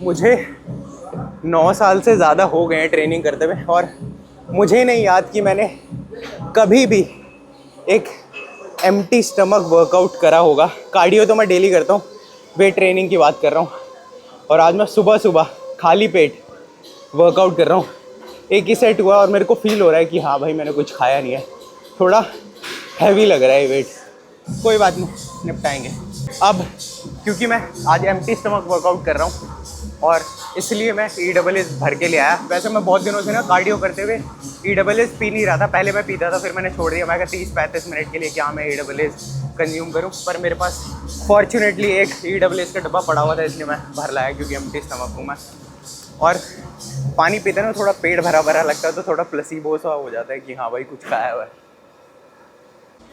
मुझे 9 साल से ज़्यादा हो गए हैं ट्रेनिंग करते हुए और मुझे नहीं याद कि मैंने कभी भी एक एम्प्टी स्टमक वर्कआउट करा होगा। कार्डियो तो मैं डेली करता हूँ, वेट ट्रेनिंग की बात कर रहा हूँ। और आज मैं सुबह सुबह खाली पेट वर्कआउट कर रहा हूँ। एक ही सेट हुआ और मेरे को फील हो रहा है कि हाँ भाई मैंने कुछ खाया नहीं है, थोड़ा हैवी लग रहा है वेट। कोई बात नहीं, निपटाएंगे। अब क्योंकि मैं आज एम्प्टी स्टमक वर्कआउट कर रहा हूँ और इसलिए मैं ESS भर के ले आया। वैसे मैं बहुत दिनों से ना कार्डियो करते हुए ESS पी नहीं रहा था। पहले मैं पीता था, फिर मैंने छोड़ दिया। मैं 30-35 मिनट के लिए क्या मैं ESS कंज्यूम करूँ, पर मेरे पास फॉर्चुनेटली एक ESS का डब्बा पड़ा हुआ था, इसलिए मैं भर लाया क्योंकि एम्प्टी स्टमक हूँ मैं। और पानी पीते ना थोड़ा पेट भरा भरा लगता है, तो थोड़ा प्लेसिबो सा हो जाता है कि हाँ भाई कुछ खाया हुआ है।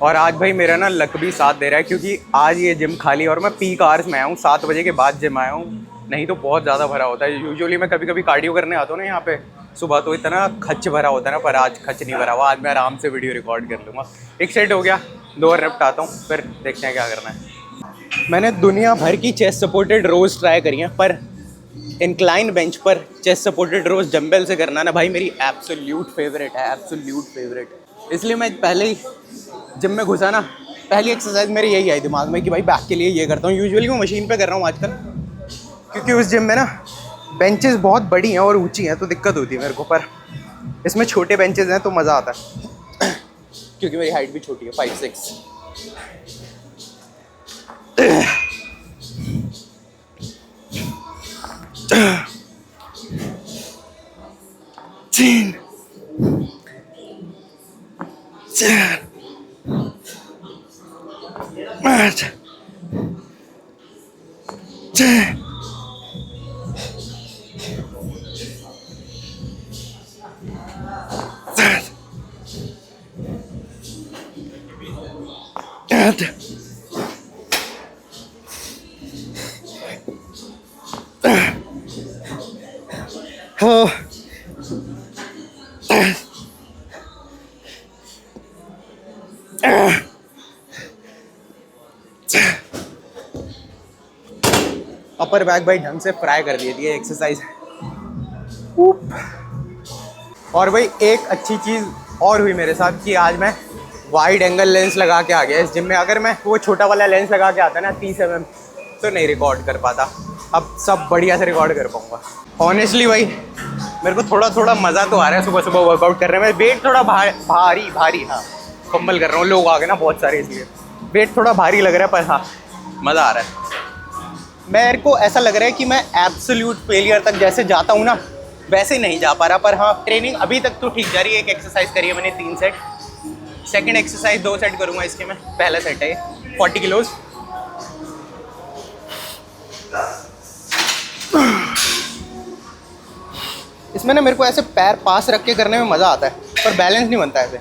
और आज भाई मेरा ना लक भी साथ दे रहा है क्योंकि आज ये जिम खाली और मैं पीक आवर्स में आया हूँ। 7 बजे के बाद जिम आया हूँ, नहीं तो बहुत ज़्यादा भरा होता है। यूजुअली मैं कभी कभी कार्डियो करने आता हूँ ना यहाँ पे सुबह, तो इतना खच भरा होता है ना, पर आज खच नहीं भरा हुआ। आज मैं आराम से वीडियो रिकॉर्ड कर लूँगा। एक सेट हो गया, 2 और निपटाता हूँ, फिर देखते हैं क्या करना है। मैंने दुनिया भर की चेस्ट सपोर्टेड रोज ट्राई करी हैं, पर इंक्लाइन बेंच पर चेस्ट सपोर्टेड रोज डंबल से करना ना भाई मेरी एब्सोल्यूट फेवरेट है, एब्सोल्यूट फेवरेट। इसलिए मैं पहले ही जिम में घुसा ना, पहली एक्सरसाइज मेरी यही आई दिमाग में कि भाई बैक के लिए ये करता हूँ। यूजुअली मैं मशीन पे कर रहा हूँ आजकल, क्योंकि उस जिम में ना बेंचेस बहुत बड़ी हैं और ऊंची हैं, तो दिक्कत होती है मेरे को। पर इसमें छोटे बेंचेस हैं तो मज़ा आता है क्योंकि मेरी हाइट भी छोटी है, 5'6". तीन, चार, 8, 6, 7, 8, 9, 10, अपर बैक भाई ढंग से फ्राई कर दिए थी एक्सरसाइज। और भाई एक अच्छी चीज़ और हुई मेरे साथ कि आज मैं वाइड एंगल लेंस लगा के आ गया इस जिम में। अगर मैं वो छोटा वाला लेंस लगा के आता ना 30 mm, तो नहीं रिकॉर्ड कर पाता। अब सब बढ़िया से रिकॉर्ड कर पाऊँगा। ऑनेस्टली भाई मेरे को थोड़ा थोड़ा मज़ा तो आ रहा है सुबह सुबह वर्कआउट करने में। वेट थोड़ा भारी, हाँ फंबल कर रहा हूँ, लोग आ गए ना बहुत सारे, इसलिए वेट थोड़ा भारी लग रहा है, पर हाँ मज़ा आ रहा है। मेरे को ऐसा लग रहा है कि मैं एब्सोल्यूट फेलियर तक जैसे जाता हूँ ना, वैसे नहीं जा पा रहा। पर हाँ ट्रेनिंग अभी तक तो ठीक जा रही है। एक एक्सरसाइज करी है मैंने 3 सेट, सेकंड एक्सरसाइज 2 सेट करूँगा इसके में। पहला सेट है 40 किलोज। इसमें ना मेरे को ऐसे पैर पास रख के करने में मज़ा आता है, पर बैलेंस नहीं बनता ऐसे।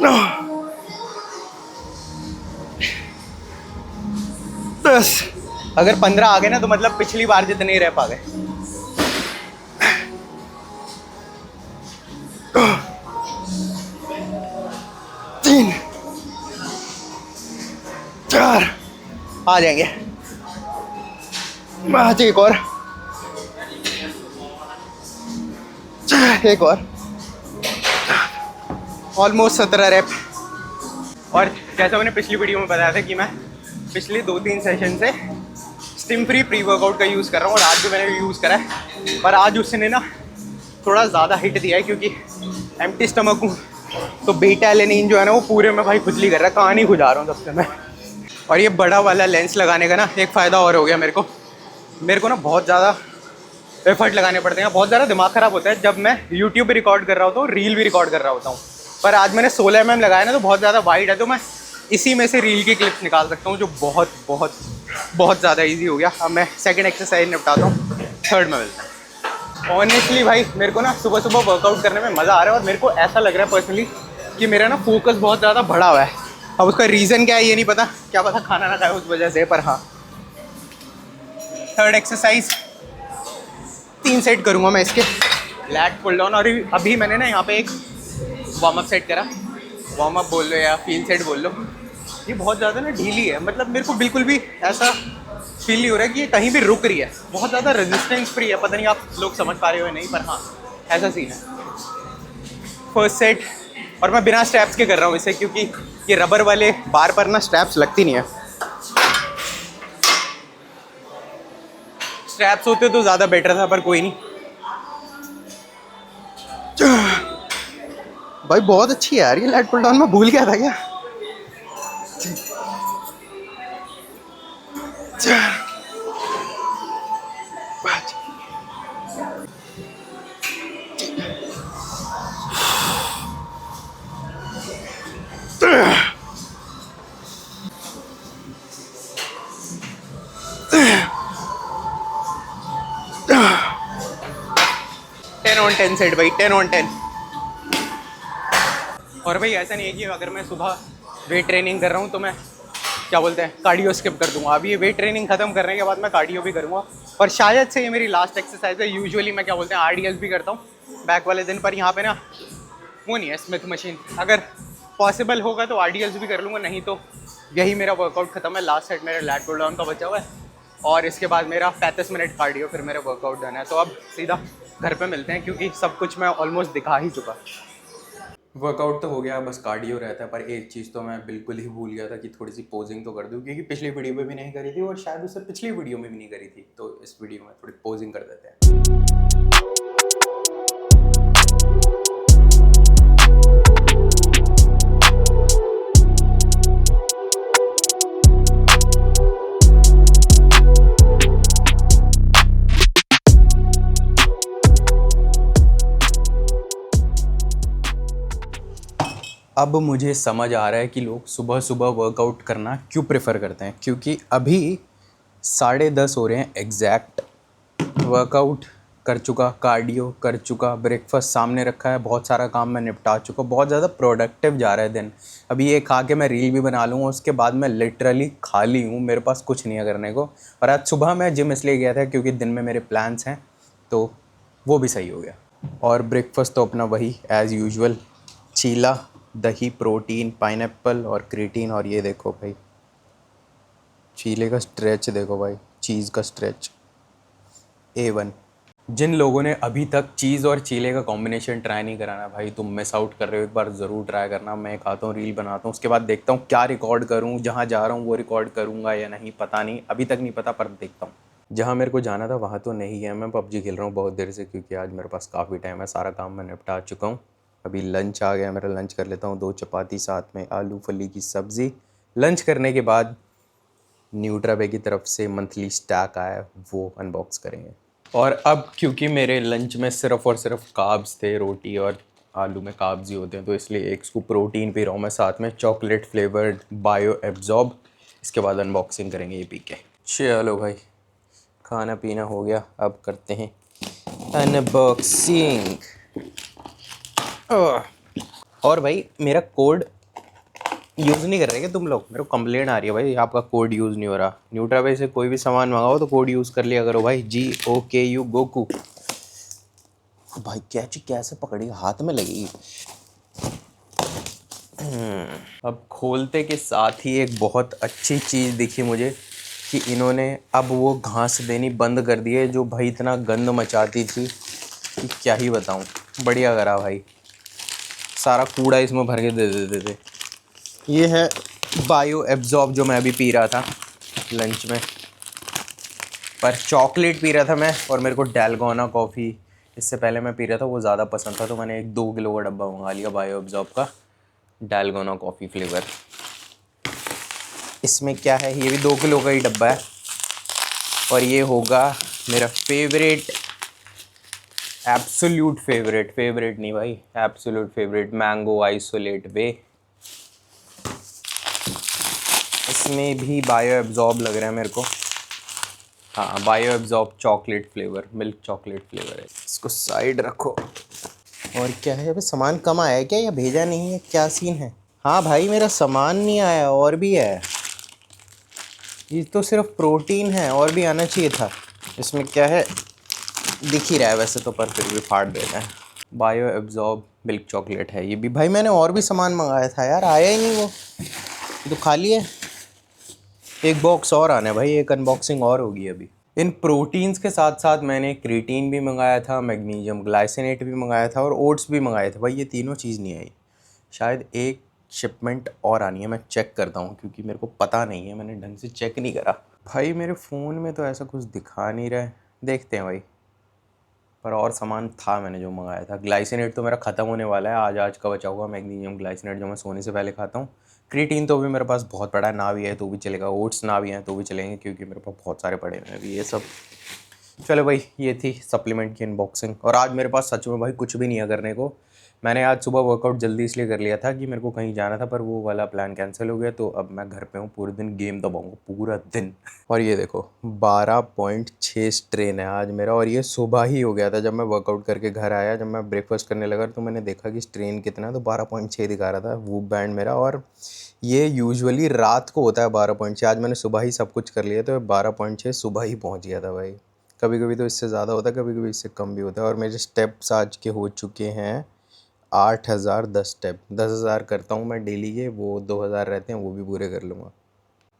9, 10। अगर 15 आ गए ना तो मतलब पिछली बार जितने ही रह पा गए। 3, 4 आ जाएंगे। आज एक और, एक और, ऑलमोस्ट 17 रैप। और जैसा मैंने पिछली वीडियो में बताया था कि मैं पिछले 2-3 सेशन से स्टिम फ्री प्री वर्कआउट का यूज़ कर रहा हूँ, और आज भी मैंने यूज़ करा है। पर आज उसने ना थोड़ा ज़्यादा हिट दिया है क्योंकि एम्प्टी स्टमक हूँ, तो बीटा एलेनिन जो है ना वो पूरे में भाई खुजली कर रहा है, कहानी खुजा रहा हूँ सबसे मैं। और ये बड़ा वाला लेंस लगाने का ना एक फ़ायदा और हो गया मेरे को ना बहुत ज़्यादा एफर्ट लगाने पड़ते हैं, बहुत ज़्यादा दिमाग ख़राब होता है जब मैं यूट्यूब पे रिकॉर्ड कर रहा होता हूँ, रील भी रिकॉर्ड कर रहा होता हूँ। पर आज मैंने 16 mm लगाया ना, तो बहुत ज़्यादा वाइड है, तो मैं इसी में से रील की क्लिप्स निकाल सकता हूँ, जो बहुत बहुत बहुत ज़्यादा ईजी हो गया। अब मैं सेकंड एक्सरसाइज निपटाता हूँ, थर्ड में मिलता है। ऑनेस्टली भाई मेरे को ना सुबह सुबह वर्कआउट करने में मज़ा आ रहा है, और मेरे को ऐसा लग रहा है पर्सनली कि मेरा ना फोकस बहुत ज़्यादा बढ़ा हुआ है। अब उसका रीज़न क्या है ये नहीं पता, क्या पता खाना ना खाए उस वजह से, पर हाँ थर्ड एक्सरसाइज 3 सेट करूँगा मैं इसके, लैट पुल डाउन। और अभी मैंने ना यहाँ पे एक वार्म अप सेट करा, वार्म अप बोल लो या फील सेट बोल लो। ये बहुत ज़्यादा ना ढीली है, मतलब मेरे को बिल्कुल भी ऐसा फील नहीं हो रहा है कि ये कहीं भी रुक रही है। बहुत ज़्यादा रेजिस्टेंस फ्री है, पता नहीं आप लोग समझ पा रहे हो या नहीं, पर हाँ ऐसा सीन है। फर्स्ट सेट, और मैं बिना स्ट्रैप्स के कर रहा हूँ इसे, क्योंकि ये रबर वाले बार पर ना स्ट्रैप्स लगती नहीं है। स्ट्रैप्स होते तो ज़्यादा बेटर था, पर कोई नहीं। भाई बहुत अच्छी है यार ये लैट पुल डाउन, मैं भूल गया था क्या। टेन ऑन टेन सेट भाई, 10 ऑन 10। और भाई ऐसा नहीं है कि अगर मैं सुबह वेट ट्रेनिंग कर रहा हूँ तो मैं क्या बोलते हैं कार्डियो स्किप कर दूंगा। अभी ये वेट ट्रेनिंग खत्म करने के बाद मैं कार्डियो भी करूँगा, और शायद से ये मेरी लास्ट एक्सरसाइज है। यूजुअली मैं क्या बोलते हैं आरडीएल्स भी करता हूँ बैक वाले दिन, पर यहाँ पे ना वो नहीं है स्मिथ मशीन। अगर पॉसिबल होगा तो आरडीएल्स भी कर लूँगा, नहीं तो यही मेरा वर्कआउट खत्म है। लास्ट सेट मेरा लैट पुल डाउन का बचा हुआ है, और इसके बाद मेरा 35 मिनट कार्डियो, फिर मेरा वर्कआउट डन है। तो अब सीधा घर पे मिलते हैं, क्योंकि सब कुछ मैं ऑलमोस्ट दिखा ही चुका। वर्कआउट तो हो गया, बस कार्डियो रहता है। पर एक चीज़ तो मैं बिल्कुल ही भूल गया था कि थोड़ी सी पोजिंग तो कर दूँ, क्योंकि पिछली वीडियो में भी नहीं करी थी, और शायद उससे पिछली वीडियो में भी नहीं करी थी। तो इस वीडियो में थोड़ी पोजिंग कर देते हैं। अब मुझे समझ आ रहा है कि लोग सुबह सुबह वर्कआउट करना क्यों प्रेफर करते हैं, क्योंकि अभी 10:30 हो रहे हैं एग्जैक्ट। वर्कआउट कर चुका, कार्डियो कर चुका, ब्रेकफास्ट सामने रखा है, बहुत सारा काम मैं निपटा चुका, बहुत ज़्यादा प्रोडक्टिव जा रहा है दिन। अभी ये खा के मैं रील भी बना लूँगा, उसके बाद मैं लिटरली खाली हूँ, मेरे पास कुछ नहीं है करने को। और आज सुबह मैं जिम इसलिए गया था क्योंकि दिन में मेरे प्लान्स हैं, तो वो भी सही हो गया। और ब्रेकफास्ट तो अपना वही एज़ यूजुअल, चीला, दही, प्रोटीन, पाइनएप्पल और क्रीटीन। और ये देखो भाई चीले का स्ट्रेच देखो भाई, चीज़ का स्ट्रेच A1। जिन लोगों ने अभी तक चीज़ और चीले का कॉम्बिनेशन ट्राई नहीं कराना भाई, तुम मिस आउट कर रहे हो। एक बार ज़रूर ट्राई करना। मैं खाता हूँ, रील बनाता हूँ, उसके बाद देखता हूँ क्या रिकॉर्ड करूँ। जहाँ जा रहा हूँ वो रिकॉर्ड करूँगा या नहीं पता नहीं, अभी तक नहीं पता, पर देखता हूँ। जहाँ मेरे को जाना था वहाँ तो नहीं है। मैं पबजी खेल रहा हूँ बहुत देर से, क्योंकि आज मेरे पास काफ़ी टाइम है, सारा काम मैं निपटा चुका हूँ। अभी लंच आ गया मेरा, लंच कर लेता हूँ। 2 चपाती, साथ में आलू फली की सब्ज़ी। लंच करने के बाद न्यूट्रावे की तरफ से मंथली स्टैक आया, वो अनबॉक्स करेंगे। और अब क्योंकि मेरे लंच में सिर्फ़ और सिर्फ कार्ब्स थे, रोटी और आलू में कार्ब्स ही होते हैं, तो इसलिए एक स्कूप प्रोटीन पी रहा हूँ मैं, साथ में चॉकलेट फ्लेवर्ड बायो एब्जॉर्ब। इसके बाद अनबॉक्सिंग करेंगे ये पी के। चलो भाई, खाना पीना हो गया, अब करते हैं अनबॉक्सिंग। और भाई मेरा कोड यूज़ नहीं कर रहे क्या तुम लोग? मेरे को कंप्लेंट आ रही है भाई, आपका कोड यूज़ नहीं हो रहा। न्यूट्रावे से कोई भी सामान मंगाओ तो कोड यूज़ कर लिया करो भाई, GOKU गोकू। भाई कैची कैसे पकड़ी, हाथ में लगेगी। अब खोलते के साथ ही एक बहुत अच्छी चीज़ दिखी मुझे कि इन्होंने अब वो घास देनी बंद कर दी है, जो भाई इतना गंद मचाती थी कि क्या ही बताऊँ। बढ़िया करा भाई, सारा कूड़ा इसमें भर के दे देते थे। ये है बायो एब्जॉर्ब, जो मैं अभी पी रहा था लंच में। पर चॉकलेट पी रहा था मैं, और मेरे को डैलगोना कॉफ़ी इससे पहले मैं पी रहा था, वो ज़्यादा पसंद था, तो मैंने एक 2 किलो का डब्बा मंगा लिया बायो एब्जॉर्ब का, डैलगोना कॉफ़ी फ्लेवर। इसमें क्या है, ये भी 2 किलो का ही डब्बा है, और ये होगा मेरा फेवरेट, एब्सोल्यूट फेवरेट नहीं भाई, absolute favourite, mango isolate whey. इसमें भी बायो एब्जॉर्ब लग रहा है मेरे को। हाँ, bio absorb chocolate flavour, milk chocolate flavour है। इसको साइड रखो। और क्या है, अभी सामान कम आया है क्या, या भेजा नहीं है, क्या सीन है? हाँ भाई मेरा सामान नहीं आया, और भी है। ये तो सिर्फ प्रोटीन है, और भी आना चाहिए था। इसमें क्या है दिख ही रहा है वैसे तो, पर फिर भी फाड़ देना है। बायो एब्जॉर्ब मिल्क चॉकलेट है ये भी। भाई मैंने और भी सामान मंगाया था यार, आया ही नहीं वो, ये तो खाली है। एक बॉक्स और आना है भाई, एक अनबॉक्सिंग और होगी अभी। इन प्रोटीन्स के साथ साथ मैंने क्रिएटिन भी मंगाया था, मैग्नीशियम ग्लाइसिनेट भी मंगाया था और ओट्स भी मंगाए थे। भाई ये तीनों चीज़ नहीं आई, शायद एक शिपमेंट और आनी है। मैं चेक करता हूँ क्योंकि मेरे को पता नहीं है, मैंने ढंग से चेक नहीं करा। भाई मेरे फ़ोन में तो ऐसा कुछ दिखा नहीं रहा है, देखते हैं भाई। पर और सामान था मैंने जो मंगाया था। ग्लाइसिनेट तो मेरा ख़त्म होने वाला है, आज का बचा हुआ मैग्नीशियम ग्लाइसिनेट जो मैं सोने से पहले खाता हूँ। क्रिएटिन तो भी मेरे पास बहुत पड़ा है, ना भी है तो भी चलेगा। ओट्स ना भी हैं तो भी चलेंगे क्योंकि मेरे पास बहुत सारे पड़े हुए हैं अभी ये सब। चलो भाई, ये थी सप्लीमेंट की अनबॉक्सिंग। और आज मेरे पास सच में भाई कुछ भी नहीं है करने को। मैंने आज सुबह वर्कआउट जल्दी इसलिए कर लिया था कि मेरे को कहीं जाना था, पर वो वाला प्लान कैंसिल हो गया। तो अब मैं घर पे हूँ, पूरे दिन गेम दबाऊँगा पूरा दिन। और ये देखो 12.6 स्ट्रेन है आज मेरा, और ये सुबह ही हो गया था। जब मैं वर्कआउट करके घर आया, जब मैं ब्रेकफास्ट करने लगा तो मैंने देखा कि स्ट्रेन कितना है, तो 12.6 दिखा रहा था वो बैंड मेरा। और ये यूजुअली रात को होता है 12.6, आज मैंने सुबह ही सब कुछ कर लिया, तो 12.6 सुबह ही पहुँच गया था भाई। कभी कभी तो इससे ज़्यादा होता है, कभी कभी इससे कम भी होता है। और मेरे स्टेप्स आज के हो चुके हैं 8010 स्टेप। 10,000 करता हूँ मैं डेली के, वो 2000 रहते हैं, वो भी पूरे कर लूँगा।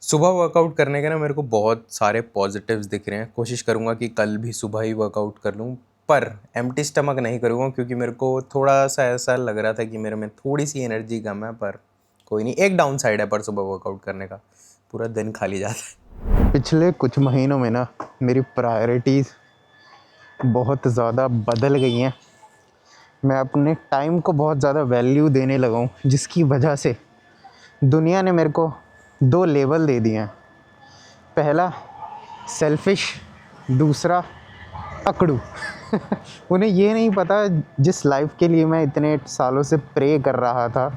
सुबह वर्कआउट करने के ना मेरे को बहुत सारे पॉजिटिव्स दिख रहे हैं। कोशिश करूँगा कि कल भी सुबह ही वर्कआउट कर लूँ, पर एम्प्टी स्टमक नहीं करूँगा क्योंकि मेरे को थोड़ा सा ऐसा लग रहा था कि मेरे में थोड़ी सी एनर्जी कम है। पर कोई नहीं, एक डाउन साइड है पर सुबह वर्कआउट करने का, पूरा दिन खाली जाता है। पिछले कुछ महीनों में ना मेरी प्रायोरिटीज़ बहुत ज़्यादा बदल गई हैं। मैं अपने टाइम को बहुत ज़्यादा वैल्यू देने लगा हूँ, जिसकी वजह से दुनिया ने मेरे को 2 लेबल दे दिए हैं। पहला सेल्फिश, दूसरा अकड़ू। उन्हें ये नहीं पता जिस लाइफ के लिए मैं इतने सालों से प्रे कर रहा था,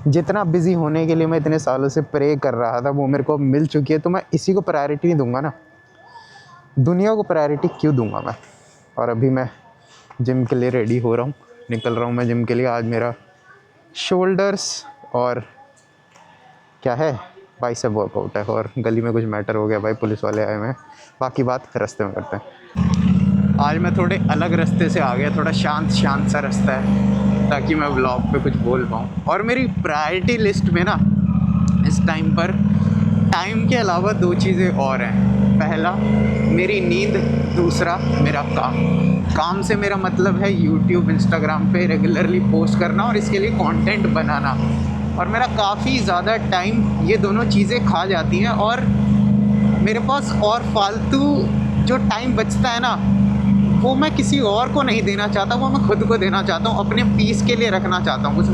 जितना बिज़ी होने के लिए मैं इतने सालों से प्रे कर रहा था, वो मेरे को मिल चुकी है। तो मैं इसी को प्रायोरिटी नहीं दूंगा ना, दुनिया को प्रायोरिटी क्यों दूंगा मैं। और अभी मैं जिम के लिए रेडी हो रहा हूँ, निकल रहा हूँ मैं जिम के लिए। आज मेरा शोल्डर्स और क्या है, बाइसेप वर्कआउट है। और गली में कुछ मैटर हो गया भाई, पुलिस वाले आए हुए हैं, बाकी बात रास्ते में करते हैं। आज मैं थोड़े अलग रास्ते से आ गया, थोड़ा शांत सा रास्ता है, ताकि मैं व्लॉग पे कुछ बोल पाऊँ। और मेरी प्रायोरिटी लिस्ट में ना इस टाइम पर टाइम के अलावा 2 चीज़ें और हैं। पहला मेरी नींद, दूसरा मेरा काम से मेरा मतलब है यूट्यूब, इंस्टाग्राम पे रेगुलरली पोस्ट करना और इसके लिए कंटेंट बनाना। और मेरा काफ़ी ज़्यादा टाइम ये दोनों चीज़ें खा जाती हैं। और मेरे पास और फालतू जो टाइम बचता है ना, वो मैं किसी और को नहीं देना चाहता, वो मैं खुद को देना चाहता हूँ, अपने पीस के लिए रखना चाहता हूँ।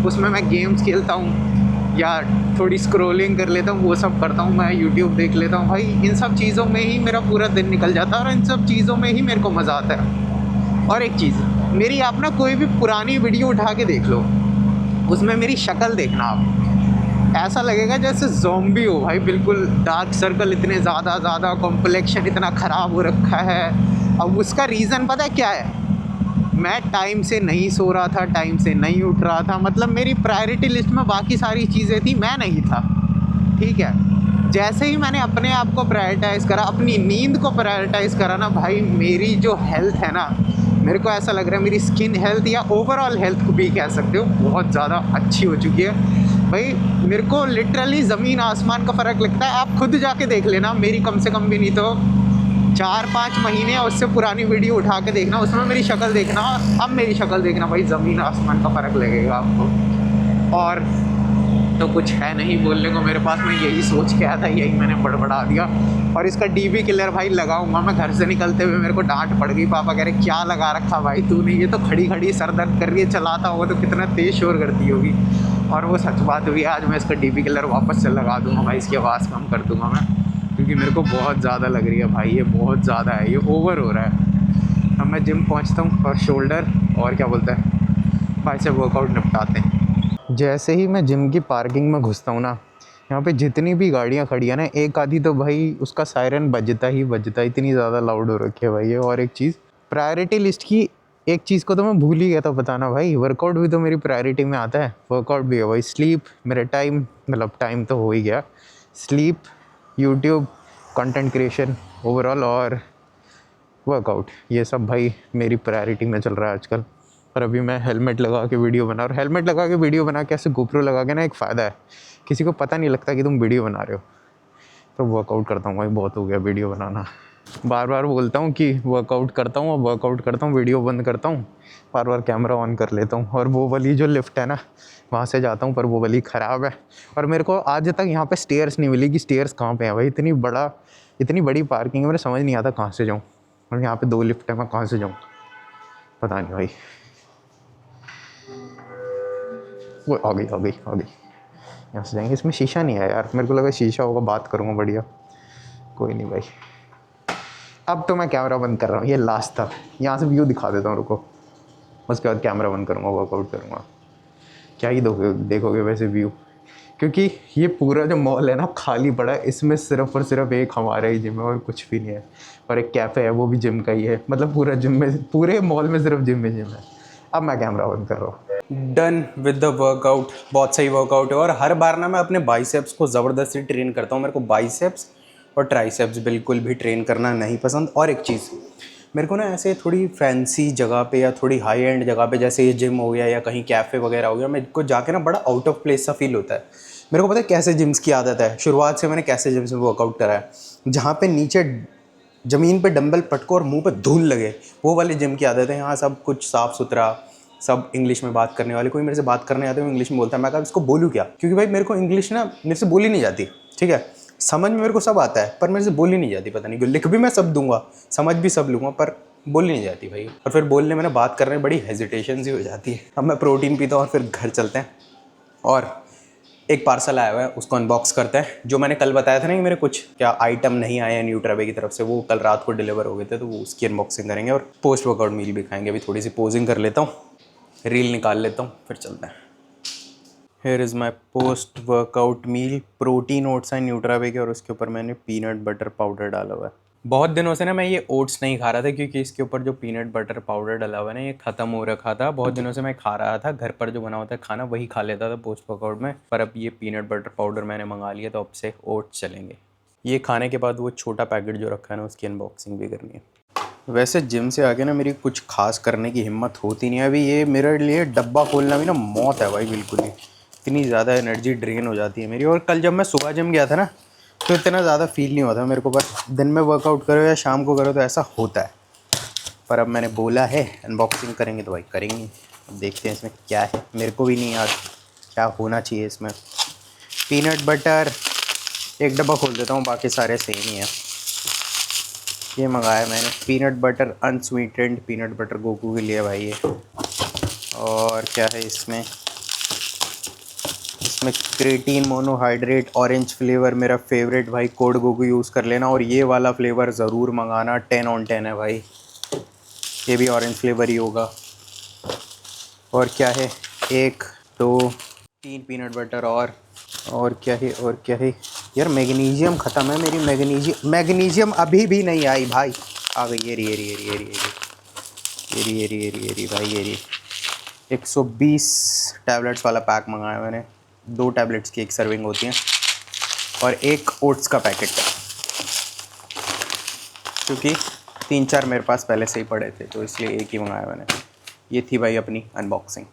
उसमें मैं गेम्स खेलता हूँ या थोड़ी स्क्रॉलिंग कर लेता हूँ, वो सब करता हूँ, मैं यूट्यूब देख लेता हूँ। भाई इन सब चीज़ों में ही मेरा पूरा दिन निकल जाता है और इन सब चीज़ों में ही मेरे को मज़ा आता है। और एक चीज़, मेरी आप ना कोई भी पुरानी वीडियो उठा के देख लो, उसमें मेरी शक्ल देखना आप, ऐसा लगेगा जैसे ज़ॉम्बी हो भाई, बिल्कुल डार्क सर्कल इतने ज़्यादा, कॉम्प्लेक्शन इतना ख़राब हो रखा है। अब उसका रीज़न पता है क्या है? मैं टाइम से नहीं सो रहा था, टाइम से नहीं उठ रहा था। मतलब मेरी प्रायोरिटी लिस्ट में बाकी सारी चीज़ें थी, मैं नहीं था, ठीक है। जैसे ही मैंने अपने आप को प्रायोरिटाइज़ करा, अपनी नींद को प्रायोरिटाइज़ करा ना भाई, मेरी जो हेल्थ है ना, मेरे को ऐसा लग रहा है मेरी स्किन हेल्थ या ओवरऑल हेल्थ को भी कह सकते हो, बहुत ज़्यादा अच्छी हो चुकी है भाई। मेरे को लिटरली ज़मीन आसमान का फ़र्क लगता है। आप खुद जाके देख लेना, मेरी कम से कम भी नहीं तो 4-5 महीने और उससे पुरानी वीडियो उठा के देखना, उसमें मेरी शक्ल देखना और अब मेरी शक्ल देखना भाई, ज़मीन आसमान का फ़र्क लगेगा आपको। और तो कुछ है नहीं बोलने को मेरे पास, मैं यही सोच के आया था, यही मैंने बड़बड़ा दिया। और इसका DB किलर भाई लगाऊंगा मैं। घर से निकलते हुए मेरे को डांट पड़ गई, पापा कह रहे क्या लगा रखा भाई तूने, ये तो खड़ी सर दर्द कर रही है, चलाता होगा तो कितना तेज़ शोर करती होगी। और वो सच बात हुई, आज मैं इसका DB किलर वापस से लगा दूँगा भाई, इसकी आवाज़ कम कर दूँगा मैं, क्योंकि मेरे को बहुत ज़्यादा लग रही है भाई, ये बहुत ज़्यादा है, ये ओवर हो रहा है। अब मैं जिम पहुँचता हूँ और शोल्डर और क्या बोलता है बाइसेप वर्कआउट निपटाते हैं। जैसे ही मैं जिम की पार्किंग में घुसता हूँ ना, यहाँ पे जितनी भी गाड़ियाँ खड़ी है ना, एक आधी तो भाई उसका सायरन बजता ही बजता, इतनी ज़्यादा लाउड हो रखी है भाई ये। और एक चीज़, प्रायोरिटी लिस्ट की एक चीज़ को तो मैं भूल ही गया था बताना भाई, वर्कआउट भी तो मेरी प्रायोरिटी में आता है। वर्कआउट भी है भाई, स्लीप, मेरा टाइम, मतलब टाइम तो हो ही गया, sleep, YouTube, content creation overall और वर्कआउट, ये सब भाई मेरी प्रायोरिटी में चल रहा है आजकल। पर अभी मैं हेलमेट लगा के वीडियो बना, और हेलमेट लगा के वीडियो बना के ऐसे गोप्रो लगा के ना एक फ़ायदा है, किसी को पता नहीं लगता कि तुम वीडियो बना रहे हो। तो वर्कआउट करता हूँ भाई, बहुत हो गया वीडियो बनाना। बार बार बोलता हूँ कि वर्कआउट करता हूँ, और वर्कआउट करता हूँ, वीडियो बंद करता हूँ, बार बार कैमरा ऑन कर लेता हूँ, और वो वाली जो लिफ्ट है ना वहाँ से जाता हूँ, पर वो वाली ख़राब है। और मेरे को आज तक यहाँ पे स्टेयर्स नहीं मिली कि स्टेयर्स कहाँ पे हैं भाई। इतनी बड़ी पार्किंग है, मेरे समझ नहीं आता कहाँ से जाऊँ, और यहाँ पे 2 लिफ्ट है, मैं कहाँ से जाऊँ पता नहीं भाई। वो आ गई। यहाँ से जाएंगे। इसमें शीशा नहीं है यार, मेरे को लगा शीशा होगा, बात करूँगा बढ़िया। कोई नहीं भाई। अब तो मैं कैमरा बंद कर रहा हूँ, ये लास्ट था। यहाँ से व्यू दिखा देता हूँ, रुको। उसके बाद कैमरा बंद करूँगा, वर्कआउट करूँगा। क्या ही देखोगे वैसे व्यू, क्योंकि ये पूरा जो मॉल है ना खाली पड़ा है। इसमें सिर्फ और सिर्फ एक हमारा ही जिम है और कुछ भी नहीं है, और एक कैफ़े है, वो भी जिम का ही है। मतलब पूरा जिम में, पूरे मॉल में सिर्फ जिम में जिम है। अब मैं कैमरा बंद कर रहा हूँ। Done with the workout. बहुत सही वर्कआउट है, और हर बार ना मैं अपने बाइसेप्स को ज़बरदस्ती ट्रेन करता हूँ। मेरे को बाइसेप्स और ट्राइसेप्स बिल्कुल भी ट्रेन करना नहीं पसंद। और एक चीज़, मेरे को ना ऐसे थोड़ी फैंसी जगह पे या थोड़ी हाई एंड जगह पे, जैसे ये जिम हो गया या कहीं कैफ़े वगैरह हो गया, मेरे को जाके ना बड़ा आउट ऑफ प्लेस सा फील होता है। मेरे को पता है कैसे जिम्स की आदत है, शुरुआत से मैंने कैसे जिम्स में वर्कआउट करा है, जहाँ पे नीचे ज़मीन पे डंबल पटको और मुंह पे धूल लगे, वो वाली जिम की आदत है। यहाँ सब कुछ साफ़ सुथरा, सब इंग्लिश में बात करने वाले। कोई मेरे से बात करने आते हैं वो इंग्लिश में बोलता है, मैं कहा इसको बोलूँ क्या, क्योंकि भाई मेरे को इंग्लिश ना मेरे से बोली नहीं जाती। ठीक है, समझ में मेरे को सब आता है, पर मेरे से बोली नहीं जाती। पता नहीं क्यों। लिख भी मैं सब दूंगा, समझ भी सब लूँगा, पर बोली नहीं जाती भाई। और फिर बोलने में ना, बात करने में बड़ी हेजिटेशन सी हो जाती है। अब मैं प्रोटीन पीता हूँ और फिर घर चलते हैं, और एक पार्सल आया हुआ है, उसको अनबॉक्स करते हैं। जो मैंने कल बताया था ना कि मेरे कुछ क्या आइटम नहीं आए हैं न्यूट्रावे की तरफ से, वो कल रात को डिलीवर हो गए थे, तो वो उसकी अनबॉक्सिंग करेंगे और पोस्ट वर्कआउट मील भी खाएंगे। अभी थोड़ी सी पोजिंग कर लेता हूँ, रील निकाल लेता हूँ, फिर चलते हैं। Here is my post workout meal. Protein oats हैं न्यूट्रावे के, और उसके ऊपर मैंने पीनट बटर पाउडर डाला हुआ है। बहुत दिनों से ना मैं ये ओट्स नहीं खा रहा था, क्योंकि इसके ऊपर जो पीनट बटर पाउडर डाला हुआ है ना, ये ख़त्म हो रखा था। बहुत दिनों से मैं खा रहा था, घर पर जो बना होता है खाना वही खा लेता था पोस्ट वर्कआउट में, पर अब ये पीनट बटर पाउडर मैंने मंगा लिया, तो अब से ओट्स चलेंगे। ये खाने के बाद वो छोटा पैकेट जो रखा है ना, उसकी अनबॉक्सिंग भी करनी है। वैसे जिम से आके ना मेरी कुछ खास करने की हिम्मत होती नहीं है। अभी ये मेरे लिए डब्बा खोलना भी ना मौत है भाई, बिल्कुल ही। इतनी ज़्यादा एनर्जी ड्रेन हो जाती है मेरी। और कल जब मैं सुबह जिम गया था ना, तो इतना ज़्यादा फील नहीं होता मेरे को, पर दिन में वर्कआउट करो या शाम को करो तो ऐसा होता है। पर अब मैंने बोला है अनबॉक्सिंग करेंगे तो भाई करेंगे। अब देखते हैं इसमें क्या है, मेरे को भी नहीं याद क्या होना चाहिए इसमें। पीनट बटर एक डब्बा खोल देता हूँ, बाकी सारे सेम ही हैं। ये मंगाया मैंने peanut butter unsweetened peanut butter Goku के लिए भाई ये। और क्या है इसमें क्रेटीन मोनोहाइड्रेट ऑरेंज फ्लेवर मेरा फेवरेट भाई। कोड गोकू यूज़ कर लेना, और ये वाला फ्लेवर ज़रूर मंगाना, 10 on 10 है भाई। ये भी ऑरेंज फ्लेवर ही होगा। और क्या है, 1 2 3 पीनट बटर, और क्या है यार, मैग्नीशियम ख़त्म है मेरी। मैग्नीशियम अभी भी नहीं आई भाई। आ गई ये रही भाई। 120 टैबलेट्स वाला पैक मंगाया मैंने। 2 टैबलेट्स की एक सर्विंग होती है, और 1 ओट्स का पैकेट है, क्योंकि 3-4 मेरे पास पहले से ही पड़े थे, तो इसलिए एक ही मंगाया मैंने। ये थी भाई अपनी अनबॉक्सिंग।